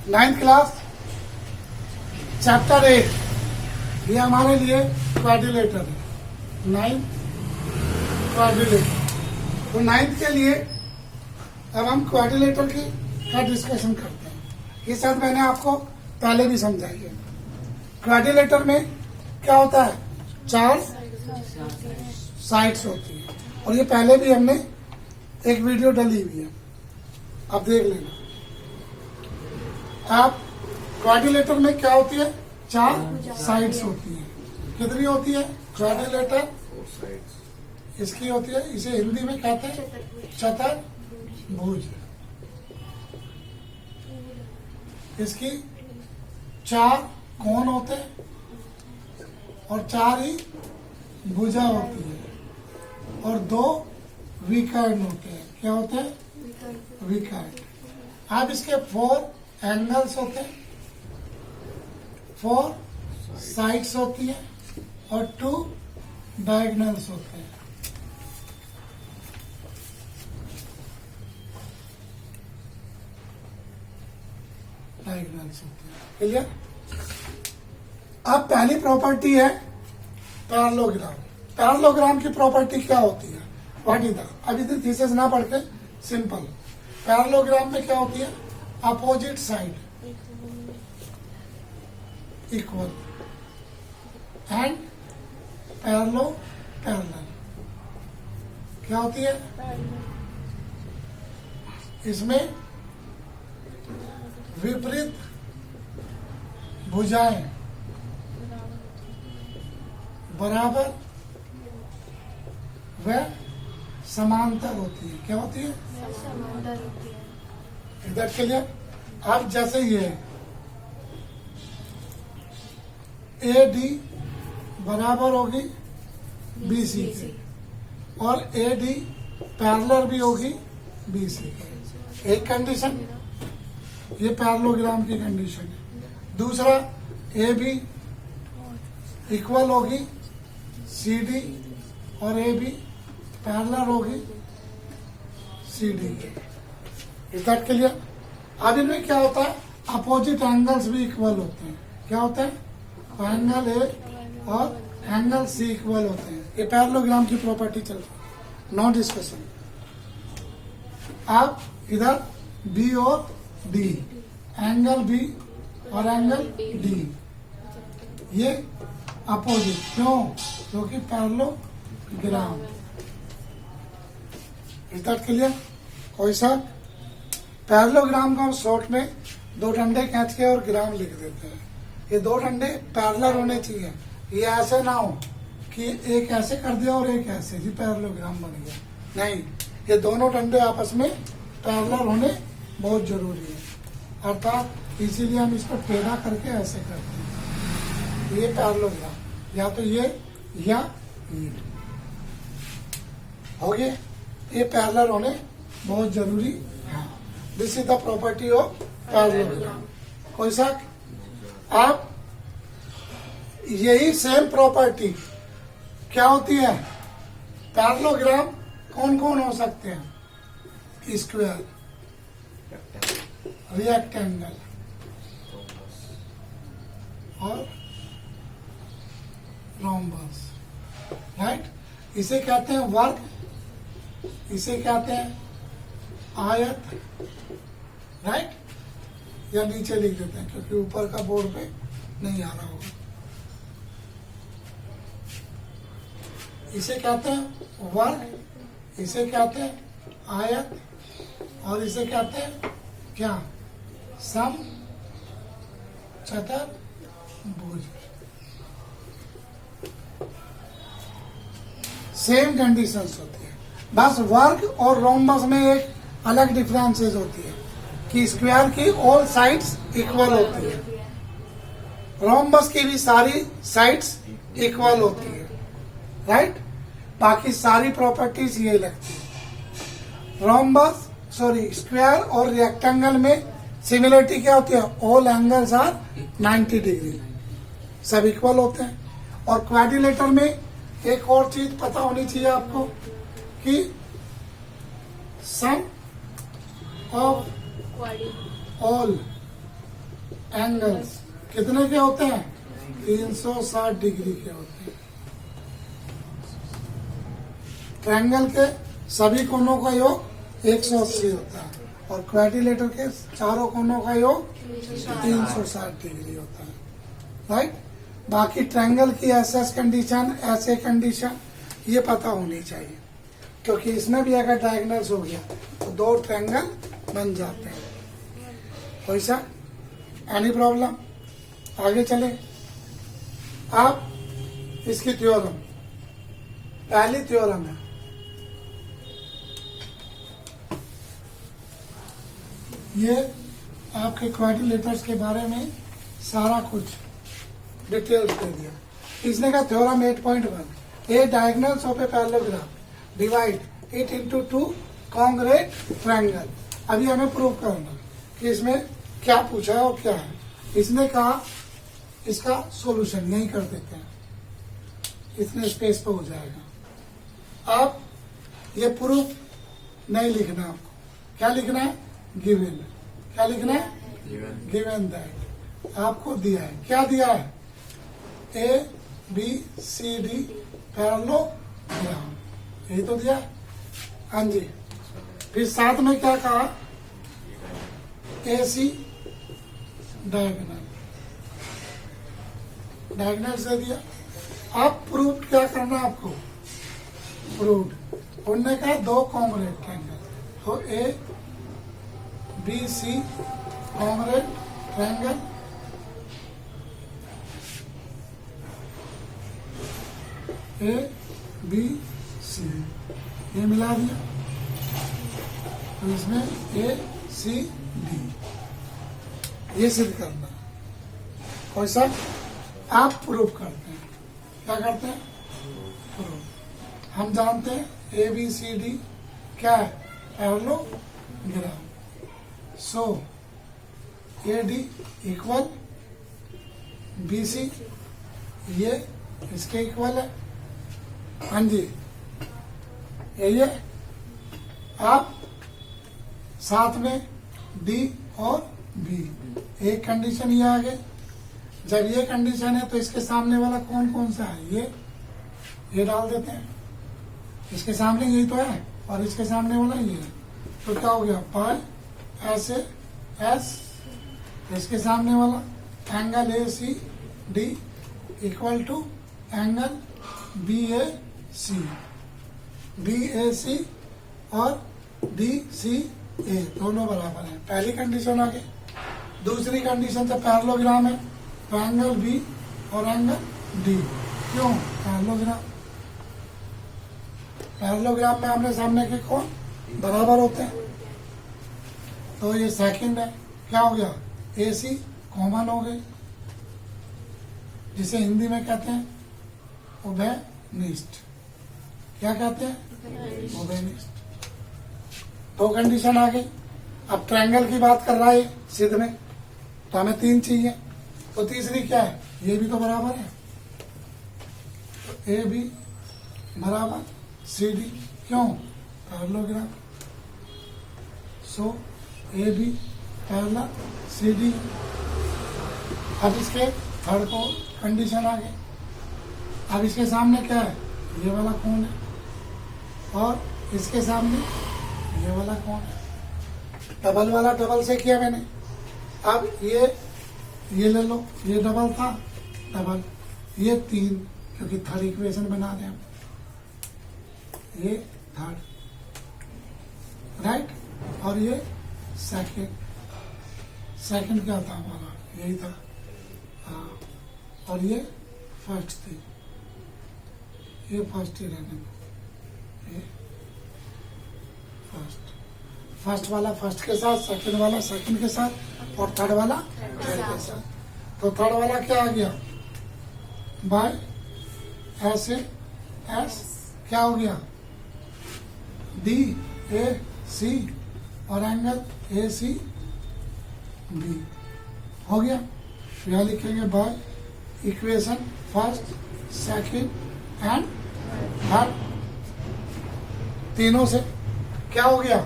9th class chapter 8 ये हमारे लिए क्वाड्रिलेटर है। 9th quadrilateral. तो 9th के लिए अब हम क्वाड्रिलेटर का डिस्कशन करते हैं। ये शायद मैंने आपको पहले भी समझाई है। क्वाड्रिलेटर में क्या होता है, 4 साइड्स होती है और ये पहले भी हमने एक वीडियो डाली हुई है, आप देख लेना। आप क्वाड्रिलेटर में क्या होती है, 4 साइड्स होती है। कितनी होती है क्वाड्रिलेटर? इसकी होती है, इसे हिंदी में कहते हैं चतुर्भुज। इसकी 4 कोण होते हैं और 4 ही भुजा होती है और 2 विकर्ण होते हैं। क्या होते हैं? विकर्ण। अब इसके 4 एंगल्स होते हैं, 4 साइड्स होती है और 2 डायगोनल्स होते हैं। डायगोनल्स होते हैं। क्लियर? अब पहली प्रॉपर्टी है पैरेललोग्राम। पैरेललोग्राम की प्रॉपर्टी क्या होती है? What is that? अभी तो थीसिस ना पढ़ के सिंपल। पैरेललोग्राम में क्या होती है? Opposite side equal and parallel. क्या होती है? इसमें विपरीत भुजाएं बराबर व समांतर होती है। क्या होती है? समांतर होती है। इधर के लिए अब जैसे ये ए डी बराबर होगी बी सी के और ए डी पैरेलल भी होगी बी सी के। एक कंडीशन, ये पैरेललोग्राम की कंडीशन है। दूसरा, ए बी इक्वल होगी सी डी और ए बी पैरेलल होगी सी डी के। इस दैट के लिए अब इनमें क्या होता है, अपोजिट एंगल्स भी इक्वल होते हैं। क्या होता है? एंगल ए और एंगल सी इक्वल होते हैं। ये पैरेललोग्राम की प्रॉपर्टी चल रही है, नो डिस्कशन। अब इधर बी और डी, एंगल बी और एंगल डी, ये अपोजिट। क्यों? क्योंकि पैरेललोग्राम। Is that clear? कोई सा पैरेललोग्राम को हम शॉर्ट में 2 डंडे खींच के और ग्राम लिख देते हैं। ये 2 डंडे पैरेलल होने चाहिए। ये ऐसे ना हो कि एक ऐसे कर दिया और एक ऐसे, जी पैरेललोग्राम बन गया। नहीं, ये दोनों डंडे आपस में पैरेलल होने बहुत जरूरी है। अर्थात इसीलिए हम इसको टेढ़ा करके ऐसे करते हैं। ये पैरेललोग्राम, या तो ये या ये हो गए। ये पैरेलल होने बहुत जरूरी है। This is the property of parallelogram. कोई शक? अब यही सेम प्रॉपर्टी क्या होती है? पैरेललोग्राम कौन कौन हो सकते हैं? स्क्वायर, रेक्टेंगल और रोम्बस। राइट? इसे कहते हैं वर्ग, इसे कहते हैं आयत। राइट? या नीचे लिख देते हैं क्योंकि ऊपर का बोर्ड पे नहीं आ रहा होगा। इसे कहते हैं वर्ग, इसे कहते हैं आयत और इसे कहते हैं क्या? सम चतुर्भुज। सेम कंडीशंस होती है, बस वर्ग और रोम्बस में एक अलग डिफरेंसेस होती है कि स्क्वायर की ऑल साइड्स इक्वल होती है, रोम्बस की भी सारी साइड्स इक्वल होती है। राइट? बाकी सारी प्रॉपर्टीज ये लगती है। रोम्बस स्क्वायर और रेक्टेंगल में सिमिलरिटी क्या होती है? ऑल एंगल्स आर 90 डिग्री, सब इक्वल होते हैं। और क्वाड्रिलेटर में एक और चीज पता होनी चाहिए आपको कि sum of all एंगल्स कितने के होते हैं? 360 डिग्री के होते हैं। ट्रायंगल के सभी कोनों का योग 180 होता है और क्वाड्रिलेटरल के चारों कोनों का योग 360 डिग्री होता है, राइट। बाकी ट्रायंगल की एसएस कंडीशन, ऐसे कंडीशन ये पता होनी चाहिए, क्योंकि इसमें भी अगर डायगोनल्स हो गया तो दो ट्रायंगल बन जाते हैं। कोई सा एनी प्रॉब्लम? आगे चले। अब इसकी थ्योरम, पहली थ्योरम है ये आपके क्वाड्रिलेटर्स के बारे में सारा कुछ डिटेल्स दे दिया। इसने कहा theorem 8.1, A diagonals of a parallelogram divide it into two congruent triangle. अभी हमें प्रूव करना कि इसमें क्या पूछा है और क्या है। इसने कहा इसका सॉल्यूशन यही कर देते हैं, इतने स्पेस पे हो जाएगा। अब ये प्रूफ नहीं लिखना आपको, क्या लिखना है? गिवन। क्या लिखना है? Given that. आपको दिया है, क्या दिया है? A B C D parallelogram, यही तो दिया है। हाँ जी। फिर साथ में क्या कहा? ए सी डायगोनल, डायगोनल से दिया। अब प्रूफ क्या करना है आपको? प्रूफ उनने कहा दो कॉन्ग्रुएंट ट्रायंगल, तो A B C congruent triangle, A B C, ये मिला दिया तो इसमें ए सी डी, ये सिद्ध करना है। और सब आप प्रूफ करते हैं, क्या करते हैं? प्रूफ। हम जानते हैं ए बी सी डी क्या है? Parallelogram. So A D equal B C, ये इसके इक्वल है। हाँ जी, यही है। आप साथ में डी और बी, एक कंडीशन ये आ गई। जब ये कंडीशन है तो इसके सामने वाला कौन कौन सा है? ये डाल देते हैं। इसके सामने यही तो है और इसके सामने वाला ये है, तो क्या हो गया? पाई ऐसे एस, इसके सामने वाला angle A C D equal to angle B A C, B A C और डी सी ए दोनों बराबर है। पहली कंडीशन आ गई। दूसरी कंडीशन से पैरेललोग्राम है तो एंगल बी और एंगल डी, क्यों? पैरेललोग्राम, पैरेललोग्राम में आमने सामने के कोण बराबर होते हैं। तो ये सेकंड है, क्या हो गया? ए सी कॉमन हो गई, जिसे हिंदी में कहते हैं उभयनिष्ठ। क्या कहते हैं? उभयनिष्ठ। दो कंडीशन आ गई। अब ट्रायंगल की बात कर रहा है सिद्ध में, तो हमें तीन चाहिए, तो तीसरी क्या है? ये भी तो बराबर है, तो ए बी बराबर सी डी, क्यों? Parallelogram. So A B parallel C D. अब इसके थर्ड को कंडीशन आ गई। अब इसके सामने क्या है? ये वाला कोण है और इसके सामने ये वाला कोण है। डबल वाला डबल से किया मैंने। अब ये ले लो, ये डबल था, डबल, ये तीन, क्योंकि थर्ड इक्वेशन बना दें हम, ये थर्ड, राइट। और ये सेकंड, सेकंड क्या था हमारा? यही था, हाँ। और ये फर्स्ट थी, ये फर्स्ट ही रहने दो, ये फर्स्ट, फर्स्ट वाला फर्स्ट के साथ, सेकंड वाला सेकंड के साथ और थर्ड वाला थर्ड के साथ। तो थर्ड वाला क्या आ गया? बाय ऐसे एस, क्या हो गया? डी ए सी और एंगल ए सी बी हो गया। यह लिखेंगे by equation first, second and third, तीनों से क्या हो गया?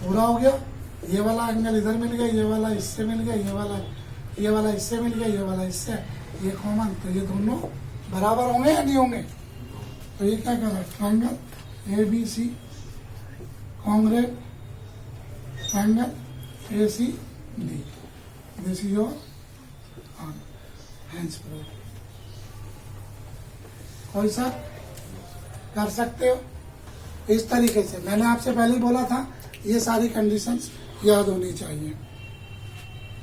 पूरा हो गया। ये वाला एंगल इधर मिल गया, ये वाला इससे मिल गया, ये वाला इससे मिल गया, ये वाला इससे, ये कॉमन, तो ये दोनों बराबर होंगे या नहीं होंगे? तो ये क्या कर रहा है, triangle A B C congruent triangle A C D, this is your hands proof. कोई सा कर सकते हो इस तरीके से। मैंने आपसे पहले ही बोला था ये सारी कंडीशंस याद होनी चाहिए।